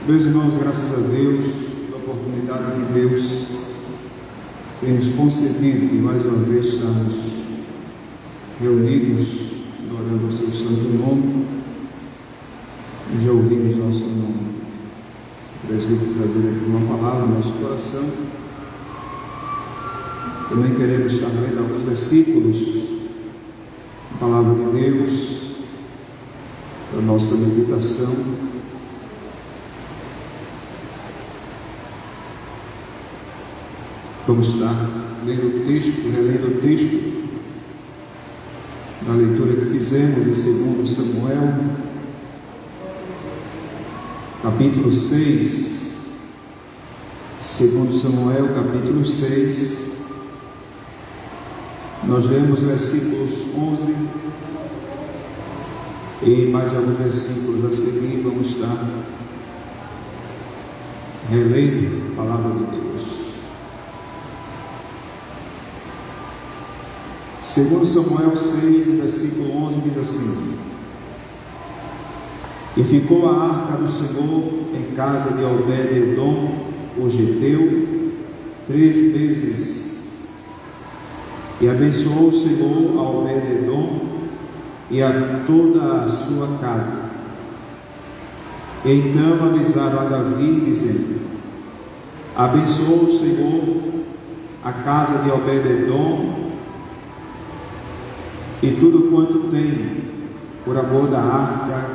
Meus irmãos, graças a Deus, pela oportunidade que Deus tem nos concedido de mais uma vez estarmos reunidos, adorando o seu santo nome, e já ouvimos nosso irmão presbítero trazer aqui uma palavra no nosso coração. Também queremos estar lendo alguns versículos da palavra de Deus para a nossa meditação. Vamos estar lendo o texto, relendo o texto da leitura que fizemos em 2 Samuel, capítulo 6. 2 Samuel, capítulo 6. Nós lemos versículos 11 e mais alguns versículos a seguir. Vamos estar relendo a palavra de Deus. 2 Samuel 6, versículo 11 diz assim: E ficou a arca do Senhor em casa de Obed-edom, o geteu, 3 meses. E abençoou o Senhor a Obed-edom e a toda a sua casa. Então avisaram a Davi, dizendo: Abençoou o Senhor a casa de Obed-edom e tudo quanto tem, por amor da arca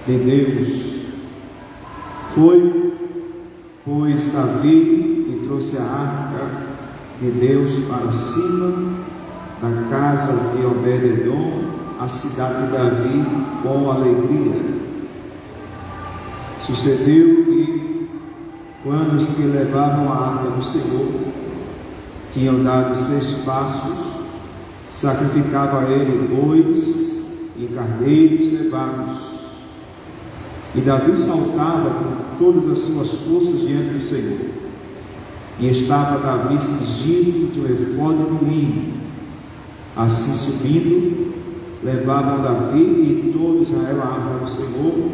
de Deus. Foi, pois, Davi e trouxe a arca de Deus para cima da casa de Obed-edom, a cidade de Davi, com alegria. Sucedeu que, quando os que levavam a arca do Senhor tinham dado 6 passos, sacrificava a ele bois e carneiros cevados. E Davi saltava com todas as suas forças diante do Senhor. E estava Davi cingido de um efode de linho. Assim subindo, levavam Davi e todo Israel a arca do Senhor,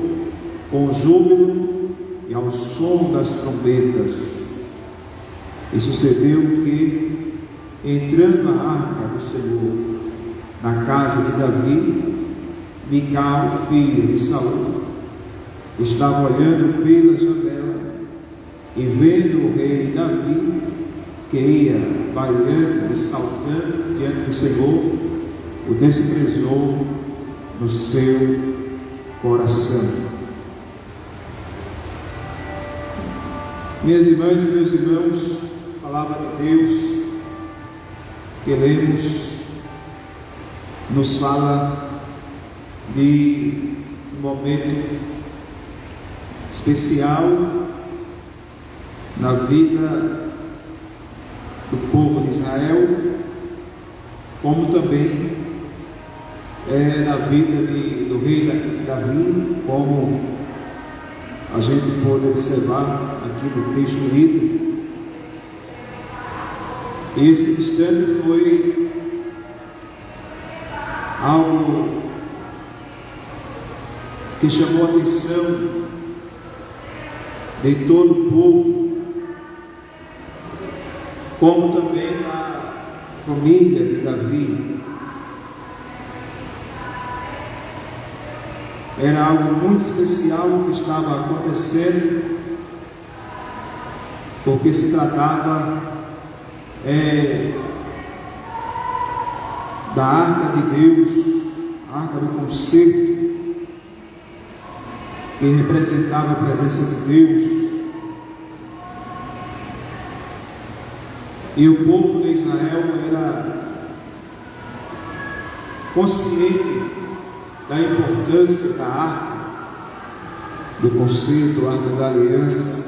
com júbilo e ao som das trombetas. E sucedeu que, entrando a arca do Senhor na casa de Davi, Mical, filho de Saul, estava olhando pela janela e vendo o rei Davi, que ia bailando e saltando diante do Senhor, o desprezou no seu coração. Minhas irmãs e meus irmãos, a palavra de Deus que lemos nos fala de um momento especial na vida do povo de Israel, como também na vida do rei Davi, como a gente pode observar aqui no texto lido. Esse instante foi algo que chamou a atenção de todo o povo, como também a família de Davi. Era algo muito especial que estava acontecendo, porque se tratava da arca de Deus, a arca do concerto, que representava a presença de Deus. E o povo de Israel era consciente da importância da arca do concerto, a arca da aliança.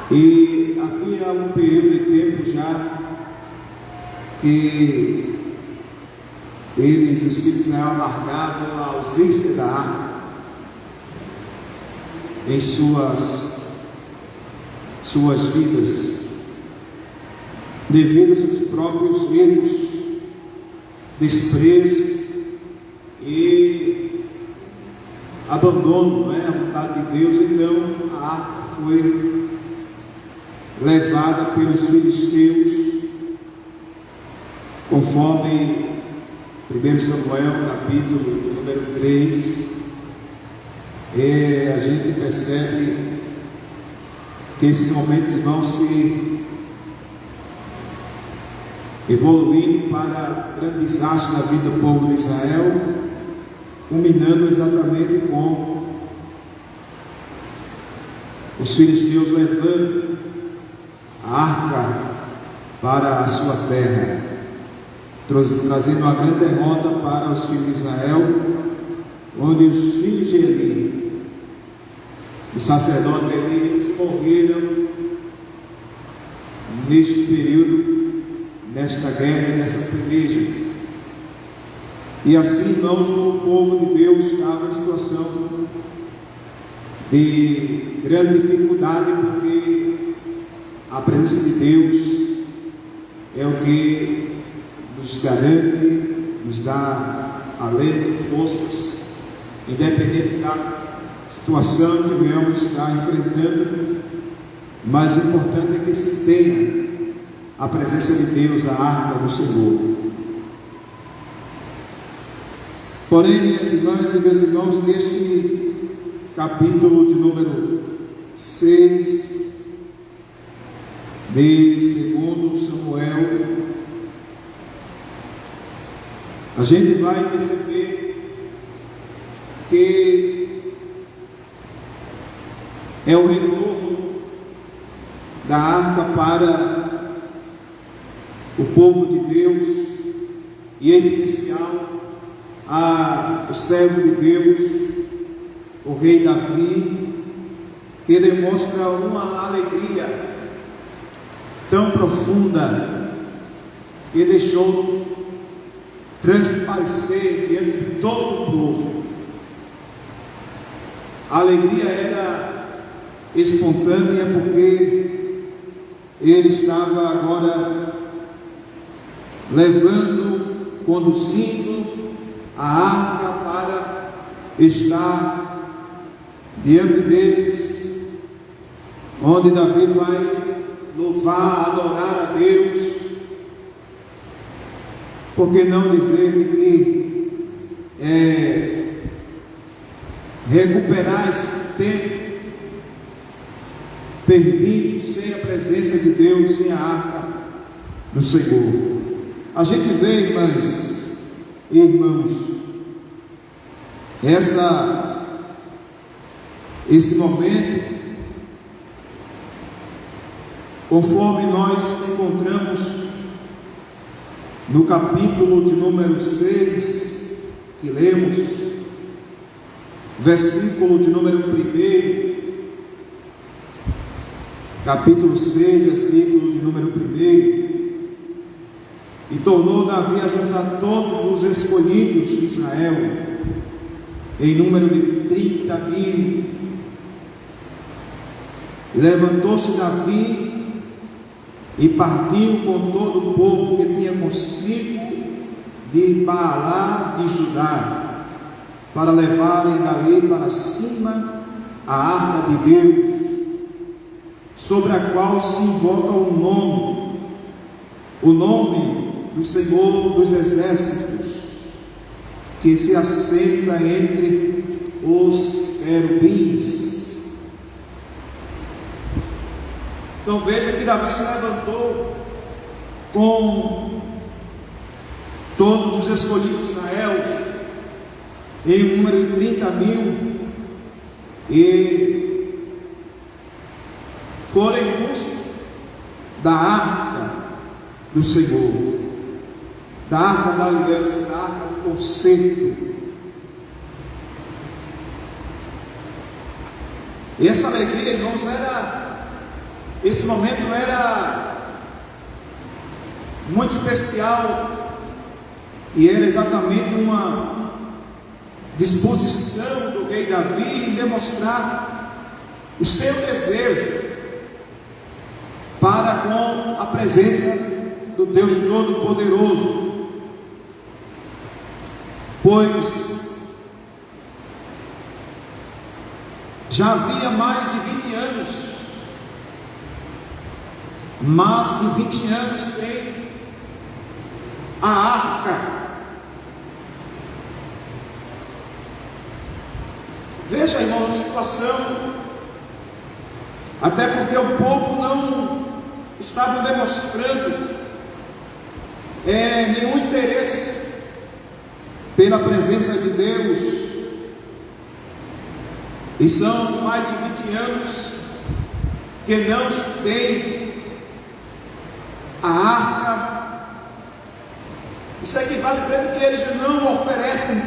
E havia um período de tempo já que eles, os filhos de Israel, amargavam a ausência da arca em suas vidas, devido aos seus próprios erros, desprezo e abandono, a vontade de Deus. Então a arca foi levada pelos filisteus, conforme 1 Samuel capítulo número 3. A gente percebe que esses momentos vão se evoluindo para grande desastre da vida do povo de Israel, culminando exatamente com os filisteus levando a arca para a sua terra, trazendo uma grande derrota para os filhos de Israel, onde os filhos de Eli, o sacerdote Eli, eles morreram neste período, nesta guerra, nessa peleja. E assim, irmãos, o povo de Deus estava em situação de grande dificuldade, porque a presença de Deus é o que nos garante, nos dá alento, forças, independente da situação que venhamos estar enfrentando. Mas o importante é que se tenha a presença de Deus, a arca do Senhor. Porém, minhas irmãs e meus irmãos, neste capítulo de número 6 de 2 Samuel, a gente vai perceber que é o retorno da arca para o povo de Deus, e em especial o servo de Deus, o rei Davi, que demonstra uma alegria tão profunda que deixou transparecer diante de todo o povo. A alegria era espontânea, porque ele estava agora conduzindo a arca para estar diante deles, onde Davi vai louvar, adorar a Deus. Por que não dizer que recuperar esse tempo perdido sem a presença de Deus, sem a arca do Senhor? A gente vê, irmãs e irmãos, esse momento, conforme nós encontramos no capítulo de número 6, que lemos, versículo de número 1, capítulo 6, versículo de número 1. E tornou Davi a juntar todos os escolhidos de Israel, em número de 30.000. E levantou-se Davi e partiu com todo o povo que tinha consigo de Baalá de Judá, para levarem dali para cima a arca de Deus, sobre a qual se invoca o nome do Senhor dos Exércitos, que se assenta entre os querubins. Então veja que Davi se levantou com todos os escolhidos de Israel, em um número de 30.000, e foram em busca da arca do Senhor, da arca da aliança, da arca do concerto. E essa alegria, irmãos, esse momento era muito especial, e era exatamente uma disposição do rei Davi em demonstrar o seu desejo para com a presença do Deus Todo-Poderoso, pois Já havia mais de 20 anos, mais de 20 anos sem a arca. Veja, irmão, a situação, até porque o povo não estava demonstrando nenhum interesse pela presença de Deus, e são mais de 20 anos que não se tem a arca. Isso equivale a dizer que eles não oferecem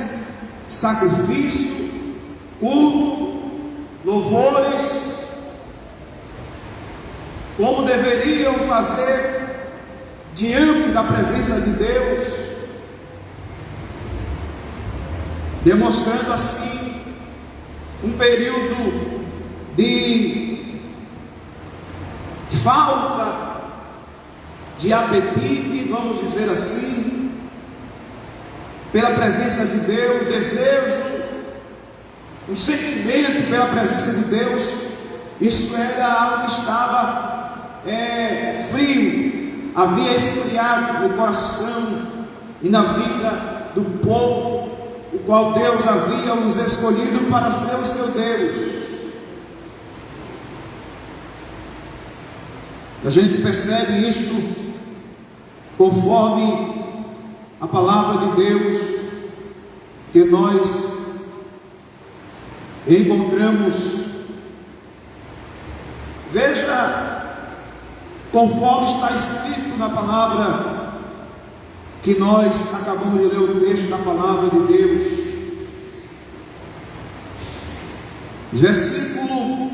sacrifício, culto, louvores, como deveriam fazer diante da presença de Deus, demonstrando assim um período de falta de apetite, vamos dizer assim, pela presença de Deus, desejo, um sentimento pela presença de Deus. Isso era algo que estava frio, havia esfriado no coração e na vida do povo, o qual Deus havia nos escolhido para ser o seu Deus. A gente percebe isto conforme a palavra de Deus que nós encontramos. Veja, conforme está escrito na palavra que nós acabamos de ler, o texto da palavra de Deus, versículo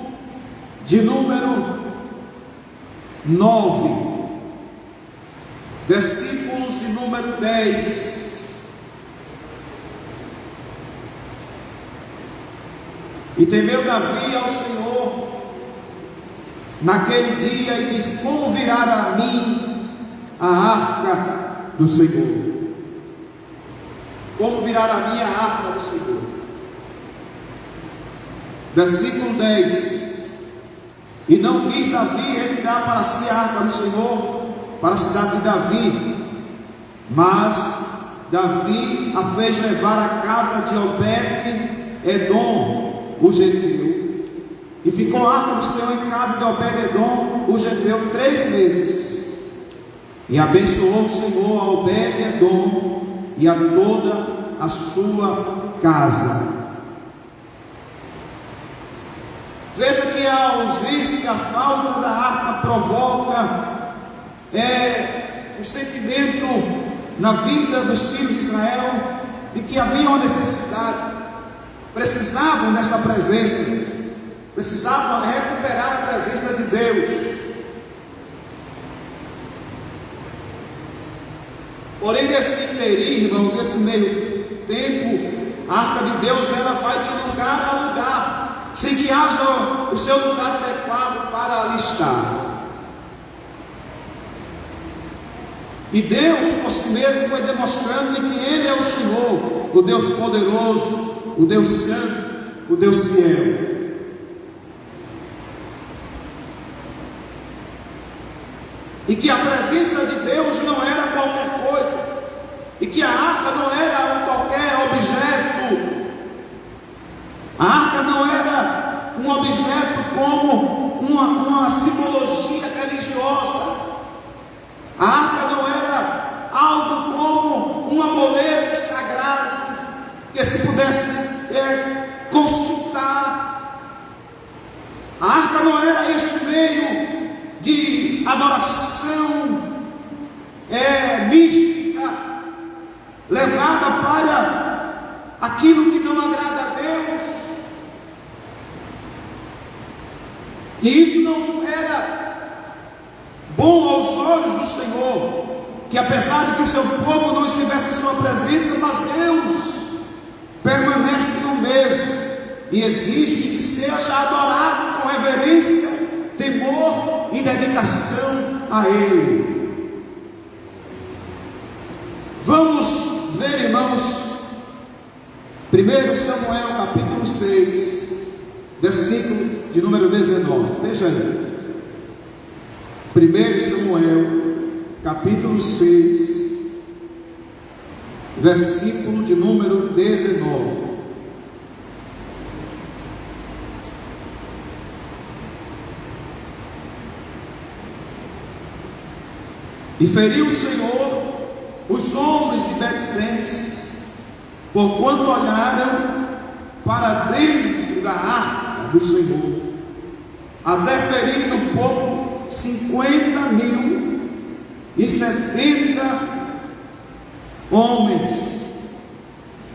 de número 9, versículos de número 10. E temeu Davi ao Senhor naquele dia e disse: como virá a mim a arca do Senhor? Como virá a mim a arca do Senhor? Versículo 10. E não quis Davi retirar para si a arca do Senhor para a cidade de Davi, mas Davi a fez levar à casa de Obed-edom, o geteu, e ficou a arca do Senhor em casa de Obed-edom, o geteu, 3 meses. E abençoou o Senhor a Obed-edom e a toda a sua casa. Veja que a ausência, a falta da arca provoca um sentimento na vida dos filhos de Israel de que havia uma necessidade, precisavam desta presença, precisavam recuperar a presença de Deus. Porém, nesse interim, irmãos, nesse meio tempo, a arca de Deus ela vai de lugar a lugar, sem que haja o seu lugar adequado para ali estar. E Deus, por si mesmo, foi demonstrando que Ele é o Senhor, o Deus poderoso, o Deus santo, o Deus fiel. E que a presença de Deus não era qualquer coisa, e que a arca não era qualquer objeto. A arca não era um objeto como uma simbologia religiosa. A arca não era algo como um amuleto sagrado que se pudesse consultar. A arca não era este meio de adoração mística, levada para aquilo que não agrada a Deus. E isso não era bom aos olhos do Senhor, que apesar de que o seu povo não estivesse em sua presença, mas Deus permanece no mesmo e exige que seja adorado com reverência, temor e dedicação a Ele. Vamos ver, irmãos, 1 Samuel capítulo 6, versículo de número 19. Veja aí. 1 Samuel, capítulo 6, versículo de número 19. E feriu o Senhor os homens de Bet-Semes, porquanto olharam para dentro da arca do Senhor, até ferir no povo 50.070 homens.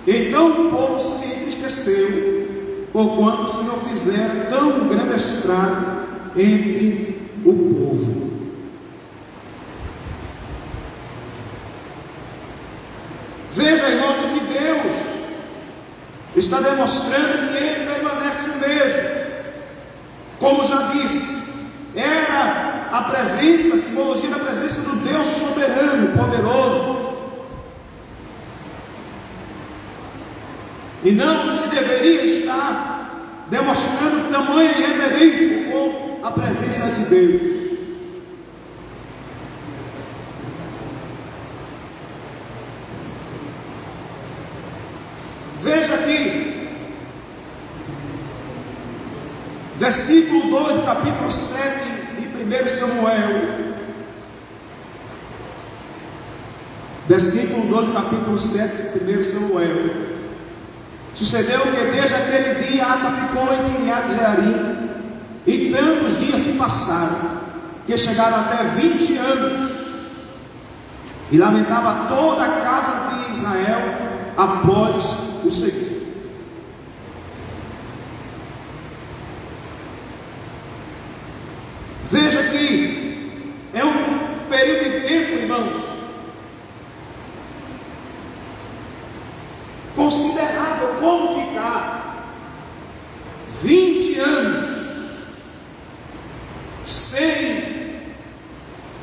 Então o povo se entristeceu, porquanto o Senhor fizera tão grande estrago entre o povo. Veja, irmãos, o que Deus está demonstrando, que Ele permanece o mesmo. Como já disse, era a presença, a simbologia da presença do Deus soberano, poderoso. E não se deveria estar demonstrando tamanha reverência com a presença de Deus. Veja aqui, versículo 2 do capítulo 7 de 1 Samuel. Versículo 2 do capítulo 7 de 1 Samuel. Sucedeu que desde aquele dia Aca ficou em Quiriat-Jearim, e tantos dias se passaram, que chegaram até 20 anos, e lamentava toda a casa de Israel após o Senhor. Veja que é um período de tempo, irmãos, considerável. Como ficar 20 anos sem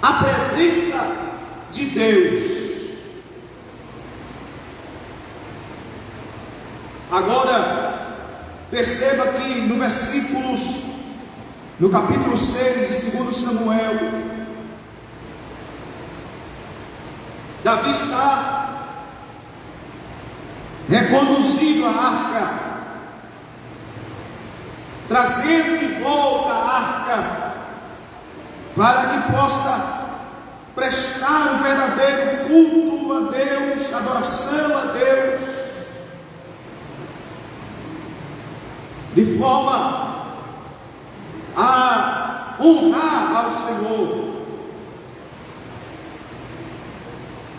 a presença de Deus? Agora, perceba que no capítulo 6 de 2 Samuel, Davi está reconduzindo a arca, trazendo de volta a arca, para que possa prestar um verdadeiro culto a Deus, adoração a Deus, de forma a honrar ao Senhor.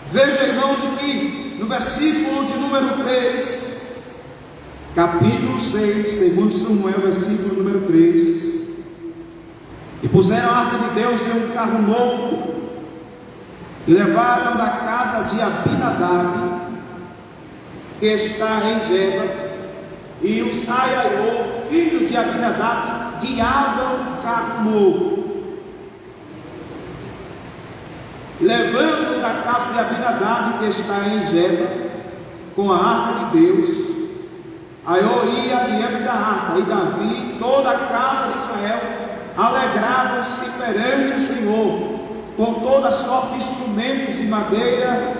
Veja, irmãos, que no versículo de número 3, capítulo 6, 2 Samuel, versículo número 3: e puseram a arca de Deus em um carro novo, e levaram da casa de Abinadab, que está em Geba, e os Aiaiô, filhos de Abinadab, guiavam o carro novo. Levando da casa de Abinadab, que está em Geba, com a arca de Deus, Aiô ia diante da arca, e Davi e toda a casa de Israel alegravam-se perante o Senhor, com toda sorte de instrumentos de madeira,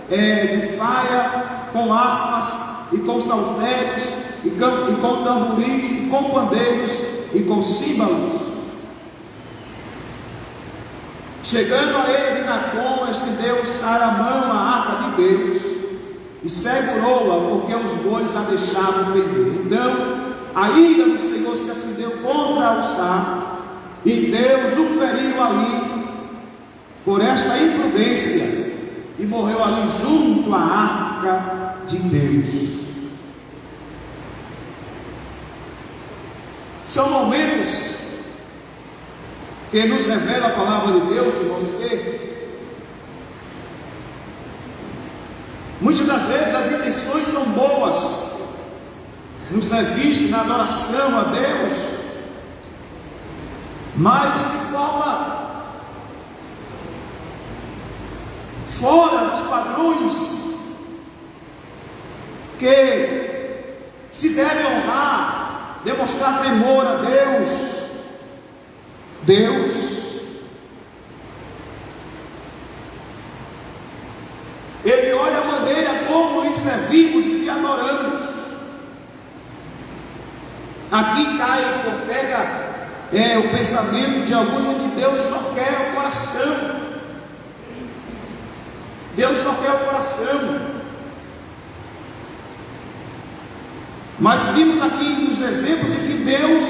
de faia, com harpas e com saltérios, e com tamborins, e com pandeiros, e com símbolos. Chegando a ele de Nacon, estendeu Aramão a arca de Deus, e segurou-a, porque os bois a deixavam pender. Então a ira do Senhor se acendeu contra Ussá, e Deus o feriu ali, por esta imprudência, e morreu ali junto à arca de Deus. São momentos que nos revela a palavra de Deus, irmãos, que muitas das vezes as intenções são boas no serviço, na adoração a Deus, mas de forma fora dos padrões que se deve honrar demonstrar temor a Deus. Ele olha a maneira como lhe servimos e lhe adoramos. Aqui pega o pensamento de alguns de que Deus só quer o coração. Deus só quer o coração. Mas vimos aqui nos exemplos de que Deus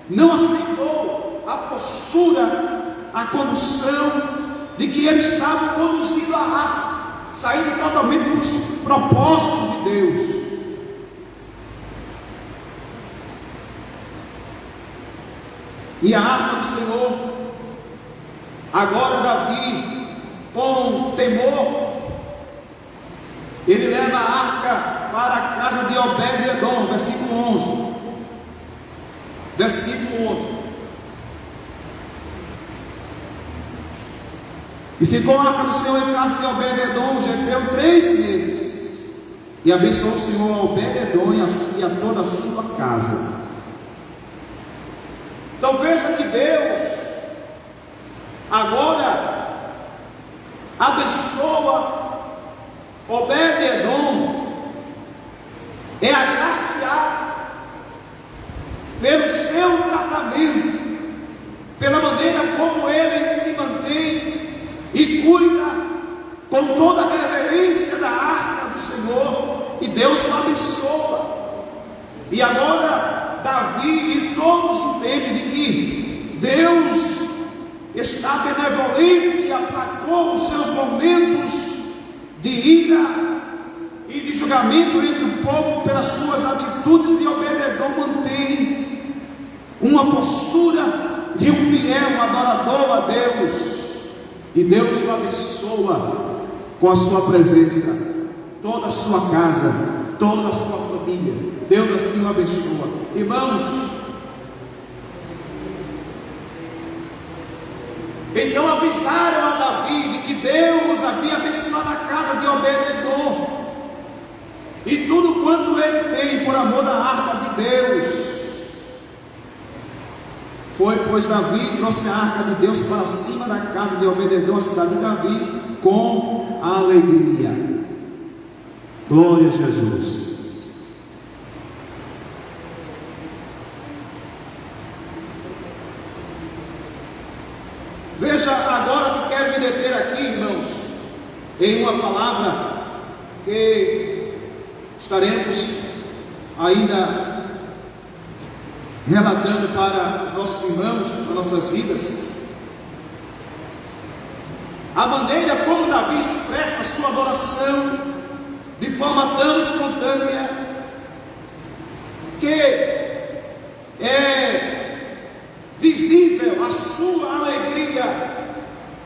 não aceitou a postura, a condução de que ele estava conduzindo a arca, saindo totalmente dos propósitos de Deus. E a arca do Senhor, agora Davi, com temor, ele leva a arca para a casa de Obed-edom, versículo 11. Versículo 11. E ficou a arca do Senhor em casa de Obed-edom, Geteu, 3 meses. E abençoou o Senhor a Obed-edom e a toda a sua casa. Então veja que Deus agora abençoa Obed-edom, é agraciado pelo seu tratamento, pela maneira como ele se mantém e cuida com toda a reverência da arca do Senhor, e Deus o abençoa. E agora Davi e todos entendem de que Deus está benevolente e aplacou os seus momentos de ira e de julgamento entre o povo pelas suas atitudes, e Obed-edom mantém uma postura de um fiel, um adorador a Deus, e Deus o abençoa com a sua presença, toda a sua casa, toda a sua família. Deus assim o abençoa. Irmãos, então avisaram a Davi de que Deus havia abençoado a casa de Obed-edom e tudo quanto ele tem por amor da arca de Deus. Foi, pois, Davi trouxe a arca de Deus para cima da casa de Obed-edom, a cidade de Davi, com alegria. Glória a Jesus. Veja agora que quero me deter aqui, irmãos, em uma palavra que estaremos ainda relatando para os nossos irmãos, para nossas vidas. A maneira como Davi expressa a sua adoração de forma tão espontânea, que é visível a sua alegria,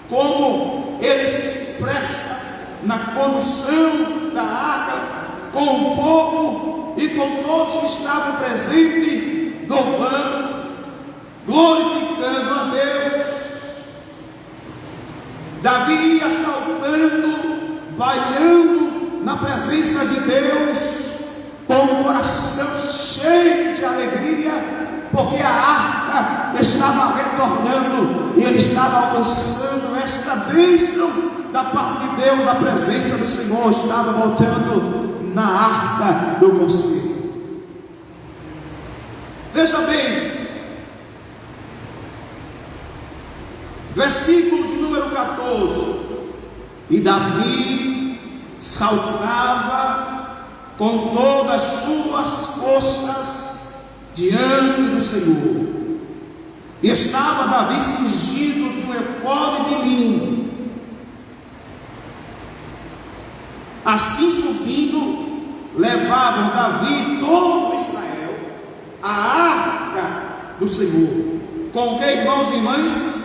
como ele se expressa na condução da arca com o povo e com todos que estavam presentes, louvando, glorificando a Deus. Davi ia saltando, bailando na presença de Deus, com o coração cheio de alegria, porque a arca estava retornando e ele estava alcançando esta bênção da parte de Deus. A presença do Senhor estava voltando na arca do conselho. Veja bem, versículo de número 14: e Davi saltava com todas as suas forças diante do Senhor, e estava Davi cingido de um efode de linho. Assim subindo, levavam Davi e todo Israel a arca do Senhor. Com que, irmãos e irmãs?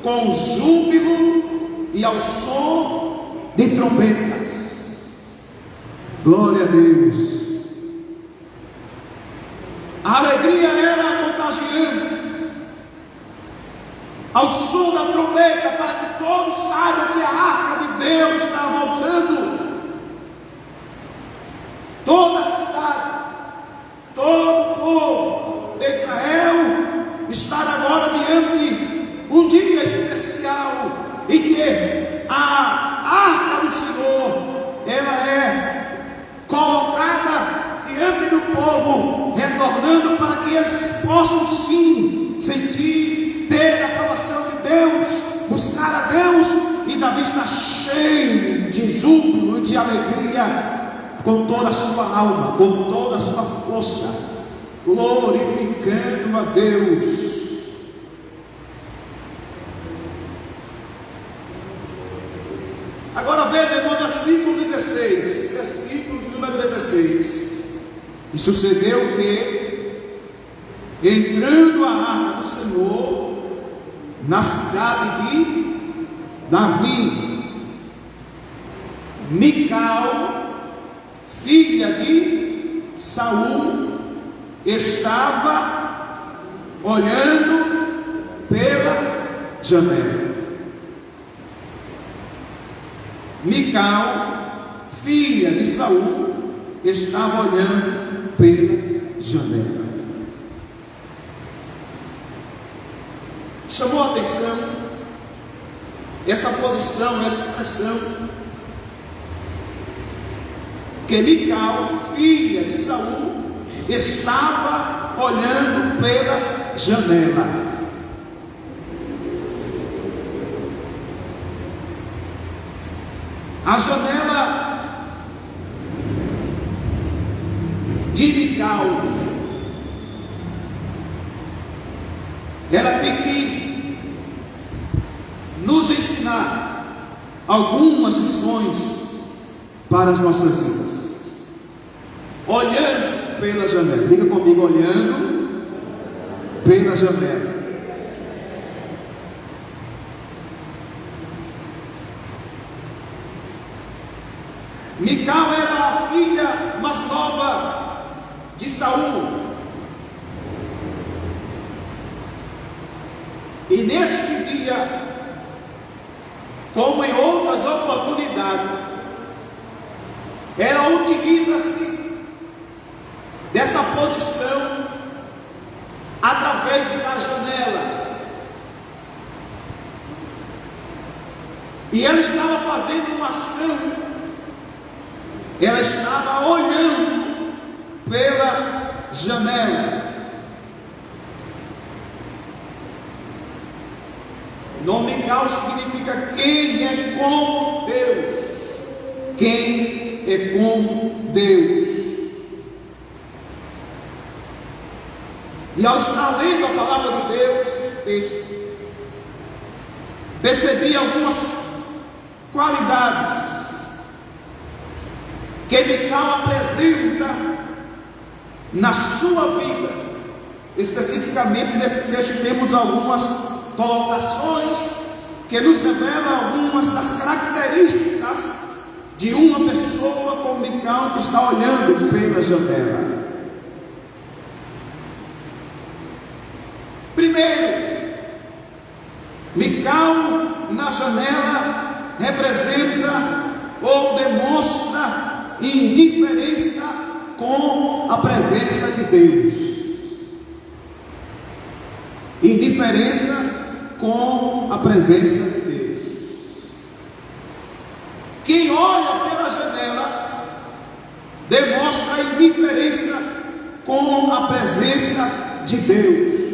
Com júbilo e ao som de trombetas. Glória a Deus. A alegria era contagiante, ao som da trombeta, para que todos saibam que a arca de Deus está voltando. Toda a cidade, todo o povo orando para que eles possam sim sentir, ter a aprovação de Deus, buscar a Deus. E Davi está cheio de júbilo, de alegria, com toda a sua alma, com toda a sua força, glorificando a Deus. Agora veja, irmão, versículo 16, versículo de número 16. E sucedeu que, entrando a arca do Senhor na cidade de Davi, Mical, filha de Saul, estava olhando pela janela. Mical, filha de Saul, estava olhando pela janela. Chamou a atenção essa posição, essa expressão, que Mical, filha de Saul, estava olhando pela janela. A janela de Mical, ela tem que nos ensinar algumas lições para as nossas vidas. Olhando pela janela, diga comigo, olhando pela janela. Mical era a filha mais nova de Saul, e neste dia, como em outras oportunidades, ela utiliza-se dessa posição através da janela, e ela estava fazendo uma ação. Ela estava olhando pela janela. O nome Mical significa quem é com Deus. Quem é com Deus. E ao estar lendo a palavra de Deus, esse texto, percebi algumas qualidades que Mical apresenta na sua vida. Especificamente nesse texto temos algumas colocações que nos revelam algumas das características de uma pessoa como Mical que está olhando pela janela. Primeiro, Mical na janela representa ou demonstra indiferença com a presença de Deus. Indiferença com a presença de Deus. Quem olha pela janela demonstra indiferença com a presença de Deus.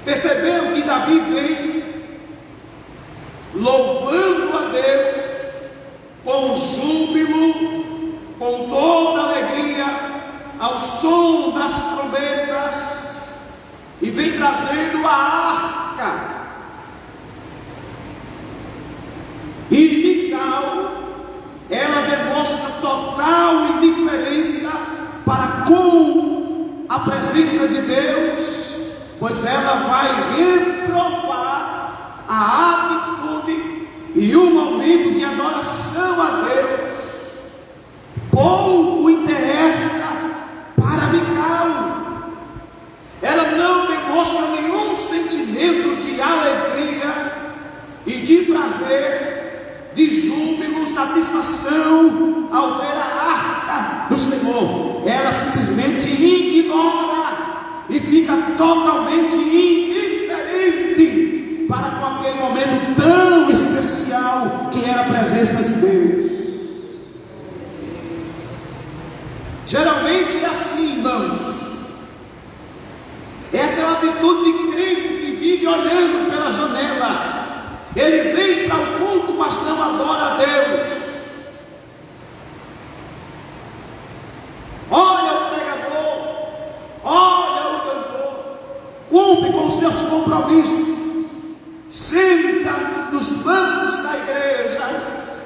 Perceberam que Davi vem louvando a Deus com júbilo, com toda alegria, ao som das trombetas, e vem trazendo a arca. E Mical, ela demonstra total indiferença para com a presença de Deus, pois ela vai reprovar a atitude e o momento de adoração a Deus. Pouco interessa para Mical. Ela não demonstra nenhum sentimento de alegria e de prazer, de júbilo, satisfação ao ver a arca do Senhor. Ela simplesmente ignora e fica totalmente indiferente para com aquele momento tão especial que era a presença de Deus. Geralmente é assim, irmãos. Essa é a atitude de crente que vive olhando pela janela. Ele vem para o culto, mas não adora a Deus. Olha o pregador, olha o cantor, cumpre com seus compromissos, senta nos bancos da igreja,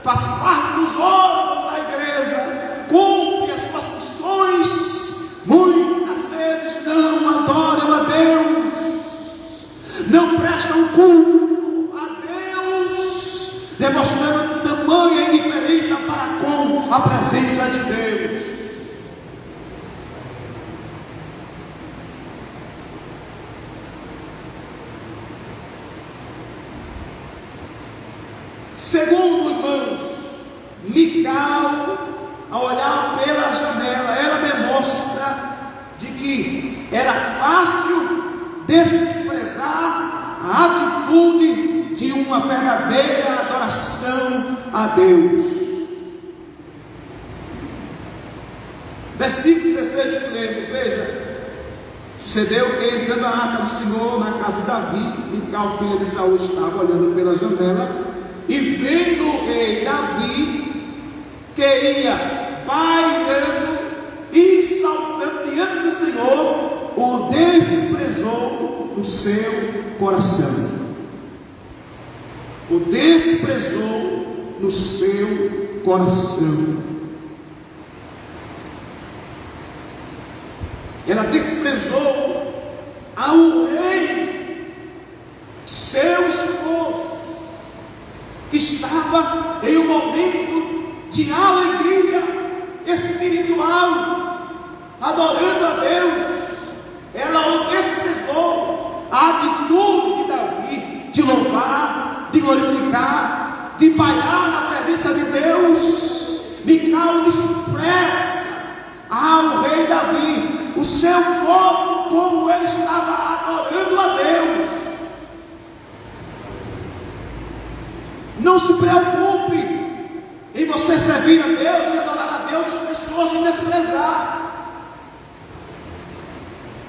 faz parte dos órgãos da igreja, cumpre as suas missões, muitas vezes não adoram a Deus, não prestam culto a Deus, demonstrando tamanha indiferença para com a presença de Deus. Segundo, irmãos, Mical, ao olhar pela janela, ela demonstra de que era fácil desprezar a atitude de uma verdadeira adoração a Deus. Versículo 16 que lemos, veja: sucedeu que, entrando a arca do Senhor na casa de Davi, Mical, filha de Saul, estava olhando pela janela, e vendo o rei Davi, que ia bailando e saltando diante do Senhor, o desprezou no seu coração. O desprezou no seu coração. Ela desprezou ao rei, seu esposo, que estava em um momento de alegria espiritual, adorando a Deus. Ela o desprezou. A atitude de Davi de louvar, de glorificar, de bailar na presença de Deus, Mical despreza ao rei Davi o seu corpo, como ele estava adorando a Deus. Não se preocupe em você servir a Deus e adorar a Deus, as pessoas vão desprezar.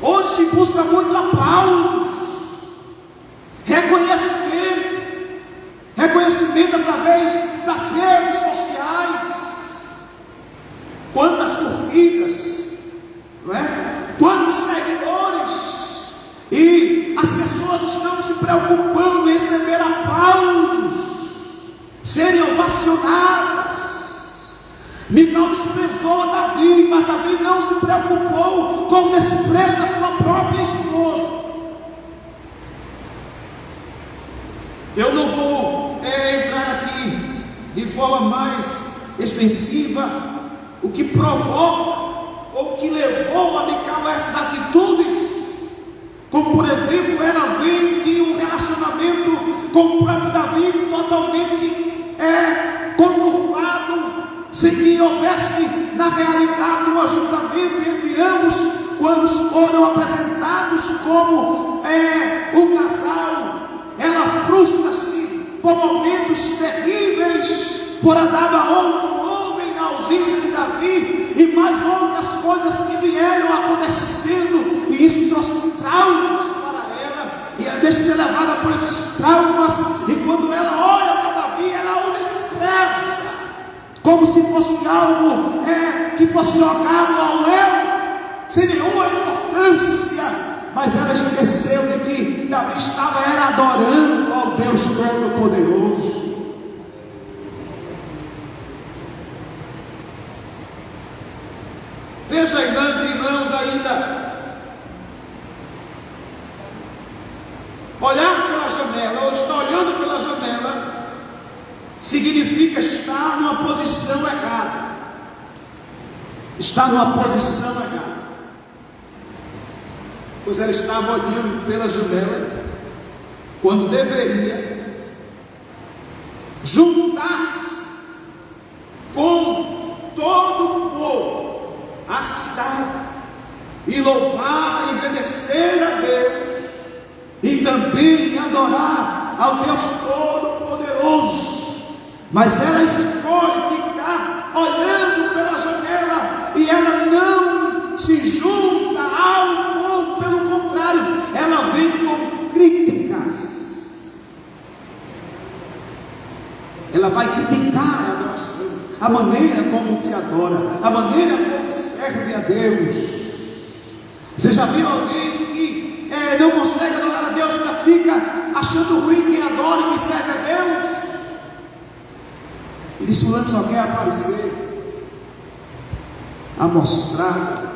Hoje se busca muito aplausos, reconhecimento através das redes sociais. Quantas curtidas, não é? Quantos seguidores, e as pessoas estão se preocupando em receber aplausos, serem ovacionadas. Mical desprezou a Davi, mas Davi não se preocupou com o desprezo da sua própria esposa. Eu não vou entrar aqui de forma mais extensiva o que provoca ou o que levou a Mical a essas atitudes, como por exemplo, ela vem de um relacionamento com o próprio Davi totalmente conturbado, sem que houvesse na realidade um ajuntamento entre ambos, quando foram apresentados como um casal. Ela frustra-se por momentos terríveis, por andar a outro homem na ausência de Davi, e mais outras coisas que vieram acontecendo, e isso trouxe traumas para ela, e ela deixa ser levada por esses traumas, e quando ela olha para Davi, ela o despreza, como se fosse algo que fosse jogado ao léu, sem nenhuma importância. Mas ela esqueceu de que Davi estava adorando ao Deus Todo-Poderoso. Veja, irmãs e irmãos, ainda olhar pela janela, ou estar olhando pela janela, significa estar numa posição errada. Está numa posição errada. Pois ela estava olhando pela janela, quando deveria juntar-se com todo o povo, a cidade, e louvar e agradecer a Deus, e também adorar ao Deus Todo-Poderoso. Mas ela escolhe ficar olhando pela janela, e ela não críticas. Ela vai criticar a adoração, a maneira como se adora, a maneira como serve a Deus. Você já viu alguém que não consegue adorar a Deus, que fica achando ruim quem adora e quem serve a Deus? E diz: fulano só quer aparecer, amostrado,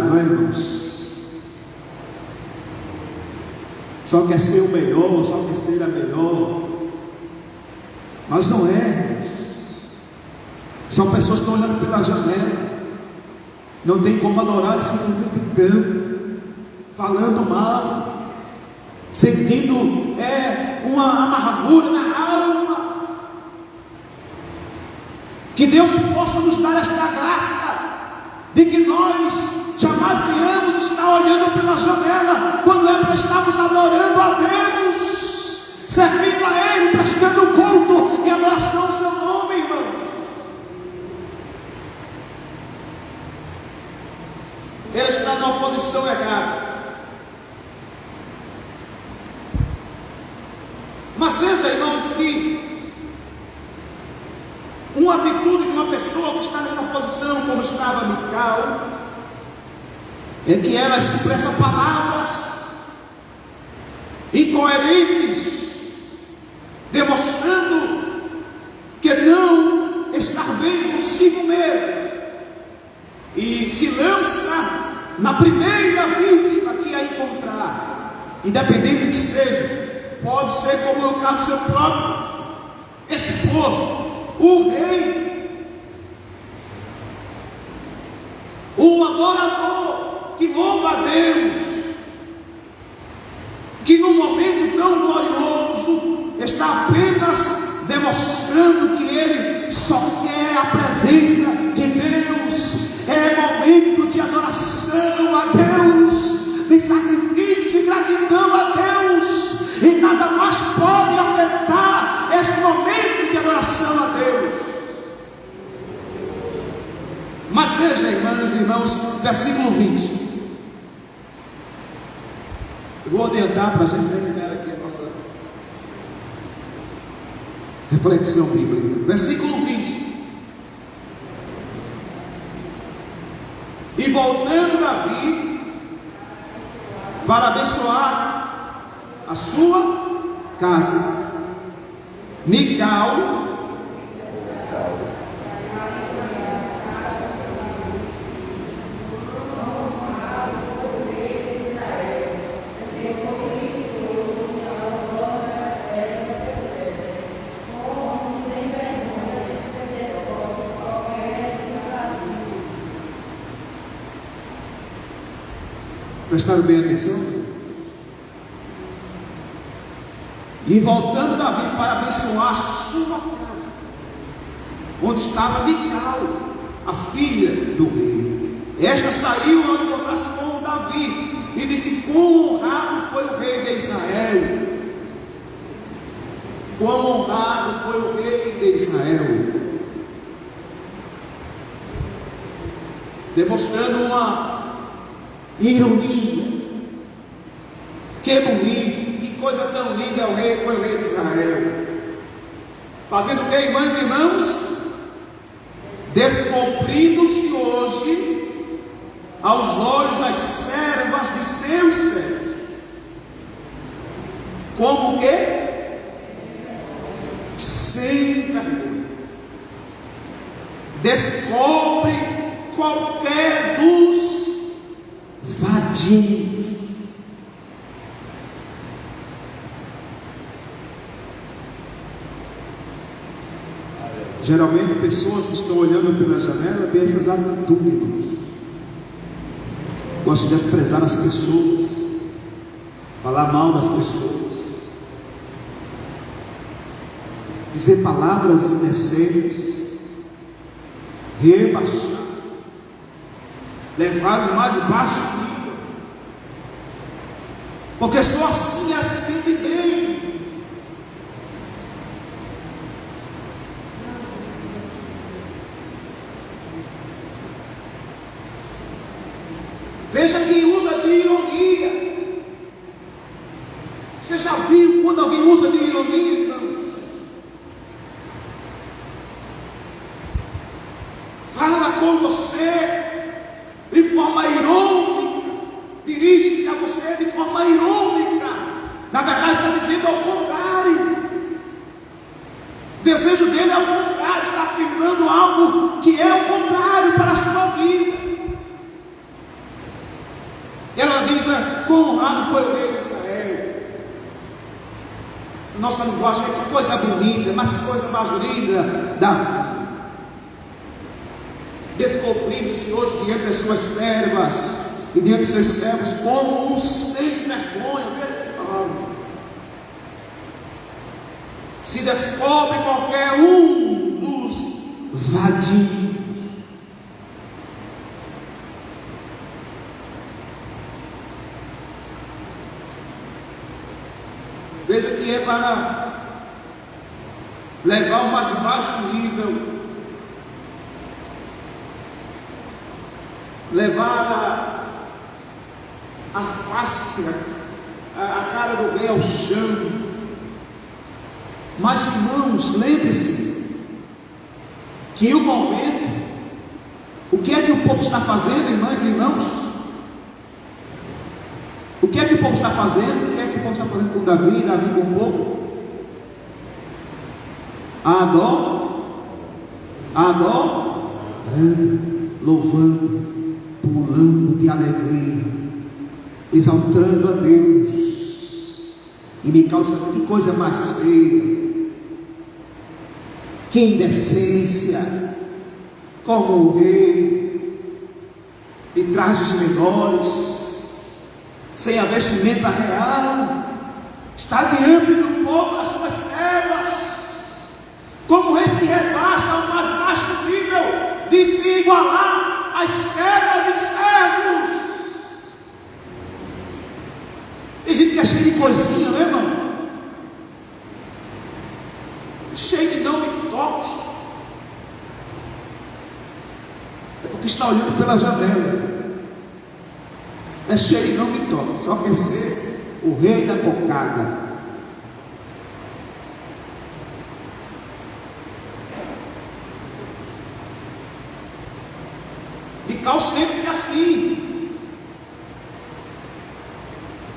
não é, irmãos? Só quer ser o melhor, só quer ser a melhor. Mas não é, irmãos. São pessoas que estão olhando pela janela, não tem como adorar, eles ficam criticando, falando mal, sentindo uma amargura na alma. Que Deus possa nos dar esta graça, de que nós jamais venhamos estar olhando pela janela, quando é para estarmos adorando a Deus, servindo a Ele, prestando culto e adoração ao seu nome, irmão. Ele está numa posição errada. Mas veja, irmãos, que uma atitude de uma pessoa que está nessa posição, como estava Mical, é que ela expressa palavras incoerentes, demonstrando que não está bem consigo mesma, e se lança na primeira vítima que a encontrar, independente de que seja. Pode ser, como no caso, seu próprio esposo, o rei, o adorador que louva a Deus, que num momento tão glorioso está apenas demonstrando que ele só quer a presença de Deus. É momento de adoração a Deus, de sacrifício e gratidão a Deus, e nada mais pode afetar este momento de adoração a Deus. Mas veja, irmãs e irmãos, versículo 20. Eu vou adiantar para a gente terminar aqui a nossa reflexão bíblica. Versículo 20. E voltando Davi para abençoar a sua casa, Mical prestaram bem atenção? E voltando Davi para abençoar a sua casa, onde estava Mical, a filha do rei. Esta saiu ao encontrar-se com Davi e disse: quão honrado foi o rei de Israel, quão honrado foi o rei de Israel, demonstrando uma ironia. Que bonito, que coisa tão linda foi o rei de Israel. Fazendo o que, irmãs e irmãos? Descobrindo-se hoje aos olhos das servas de seus servos. Como o quê? Sem vergonha. Descobre qualquer dos vadios. Geralmente pessoas que estão olhando pela janela têm essas atitudes, gostam de desprezar as pessoas, falar mal das pessoas, dizer palavras indecentes, rebaixar, levar o mais baixo nível, porque só assim ela se sente bem. Veja que usa de ironia, quando alguém usa de ironia, irmãos, fala com você de forma irônica, dirige-se a você de forma irônica, na verdade está dizendo ao contrário. O desejo dele é o contrário, está afirmando algo que é o contrário para a sua vida. Ela diz: quão honrado foi o rei de Israel. Nossa linguagem é: que coisa bonita, mas que coisa mais linda, Davi. Descobrindo-se hoje diante das suas servas e diante dos seus servos como um sem vergonha. Veja que palavra. Se descobre qualquer um dos vadios. Veja que é para levar ao mais baixo nível, levar a face, a cara do rei ao chão. Mas, irmãos, lembre-se que o momento, o que é que o povo está fazendo, irmãs e irmãos? O que é que o povo está fazendo? O que é que o povo está fazendo com Davi, Davi com o povo? Adorando, louvando, pulando de alegria, exaltando a Deus. E Mical está dizendo: que coisa mais feia, que indecência, como o rei, de trajes menores, sem a vestimenta real, está diante do povo das suas servas, como o rei se rebaixa ao mais baixo nível de se igualar às servas e servos. Tem gente que é cheio de coisinha, né, irmão? Cheio de não me toque. É porque está olhando pela janela. É cheio de não me toque. Só quer ser o rei da cocada. Mical sente-se assim.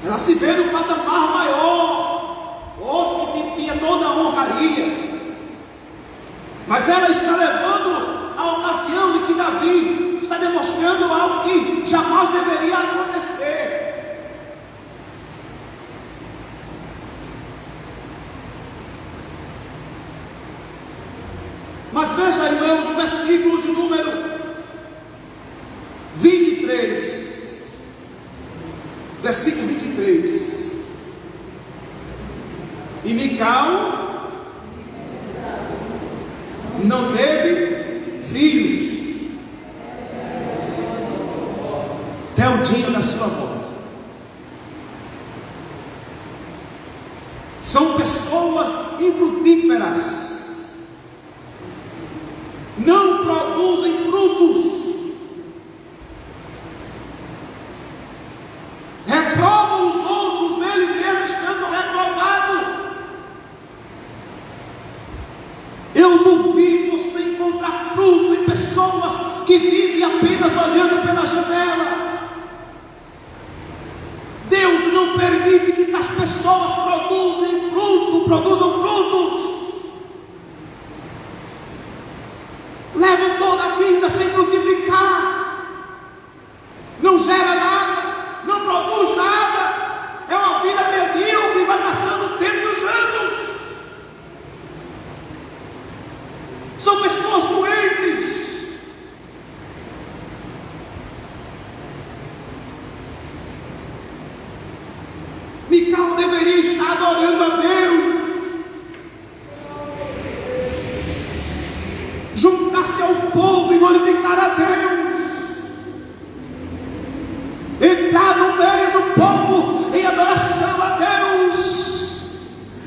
Ela se vê no patamar maior, outro que tinha toda a honraria. Mas ela está levando a ocasião de que Davi está demonstrando algo que jamais deveria acontecer. Mas veja, irmãos, o versículo de número 23. Versículo 23. E Mical não teve filhos até o dia da sua morte. São pessoas infrutíferas, não produzem frutos, reprovam os outros, ele mesmo estando reprovado. Eu duvido você encontrar fruto em pessoas que vivem apenas olhando pela janela. Deus não permite que as pessoas produzam frutos. Levam toda a vida sem frutificar. Não gera nada, não produz nada. É uma vida medíocre, vai passando o tempo e os anos. São pessoas doentes. Mical deveria estar adorando a Deus, juntar-se ao povo e glorificar a Deus, entrar no meio do povo em adoração a Deus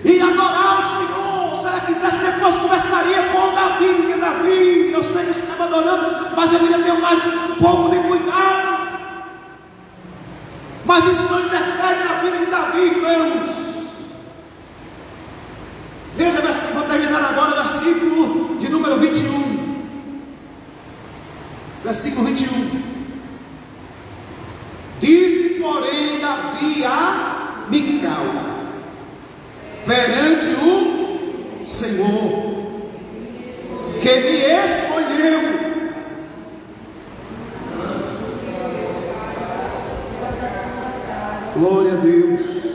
e adorar o Senhor. Se ela quisesse, depois conversaria com Davi, dizendo: Davi, eu sei que você estava adorando, mas deveria ter mais um pouco de cuidado. Mas isso não interfere na vida de Davi, irmãos. Versículo 21. Disse, porém, Davi a Mical perante o Senhor, que me escolheu glória a Deus.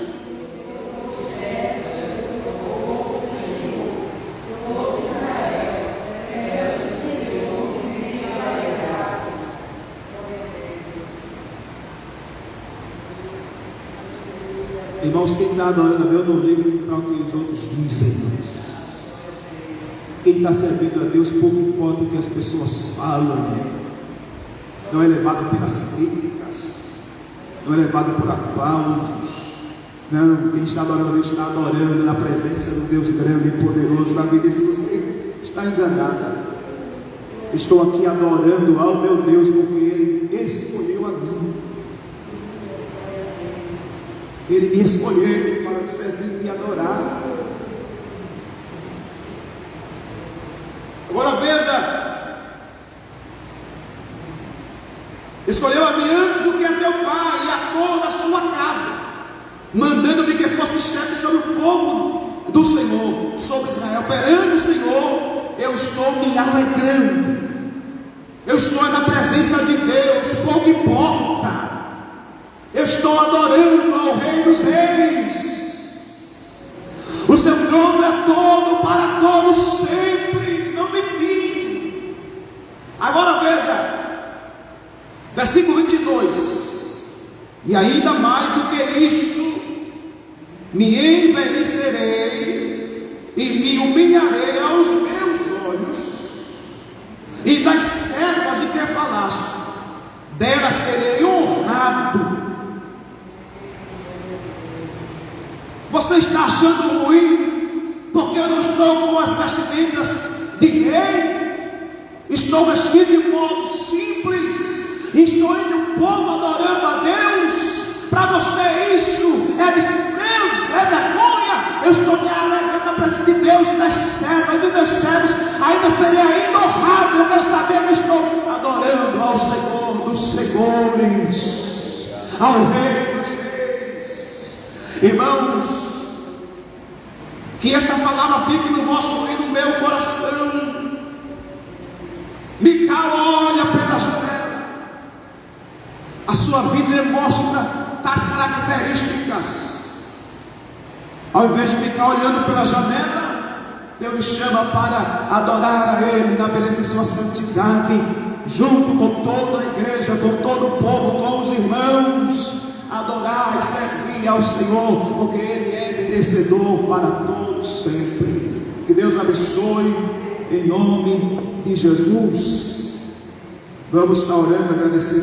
Irmãos, quem está adorando a Deus não liga para o que os outros dizem, irmãos. Quem está servindo a Deus, pouco importa o que as pessoas falam. Não é levado pelas críticas, não é levado por aplausos. Não, quem está adorando a Deus está adorando na presença do Deus grande e poderoso. Davi disse: você está enganada. Estou aqui adorando ao meu Deus, porque Ele escolheu a mim. Ele me escolheu para servir e adorar. Agora veja, escolheu a mim antes do que a teu pai e a toda a sua casa, mandando-me que fosse chefe sobre o povo do Senhor, sobre Israel. Perante o Senhor eu estou me alegrando. Eu estou na presença de Deus, pouco importa. Eu estou adorando ao Rei dos Reis. O seu trono é todo para todos sempre, não tem fim. Agora veja, versículo 22. E ainda mais do que isto, me envelhecerei e me humilharei aos meus olhos, e das servas de que falaste, delas serei honrado. Você está achando ruim porque eu não estou com as vestimentas de rei? Estou vestido de modo simples, estou entre o povo adorando a Deus. Para você isso é desprezo, é vergonha. Eu estou me alegrando na presença de Deus e das servas, e dos meus servos ainda seria ainda honrado. Eu quero saber que eu estou adorando ao Senhor dos Senhores, ao Rei dos Reis. Irmãos, que esta palavra fique no vosso e no meu coração. Mical olha pela janela, a sua vida mostra tais características. Ao invés de ficar olhando pela janela, Deus me chama para adorar a Ele na beleza de sua santidade, junto com toda a igreja, com todo o povo, com os irmãos, adorar e servir ao Senhor, porque Ele é merecedor para todos sempre. Que Deus abençoe em nome de Jesus. Vamos estar orando, agradecendo.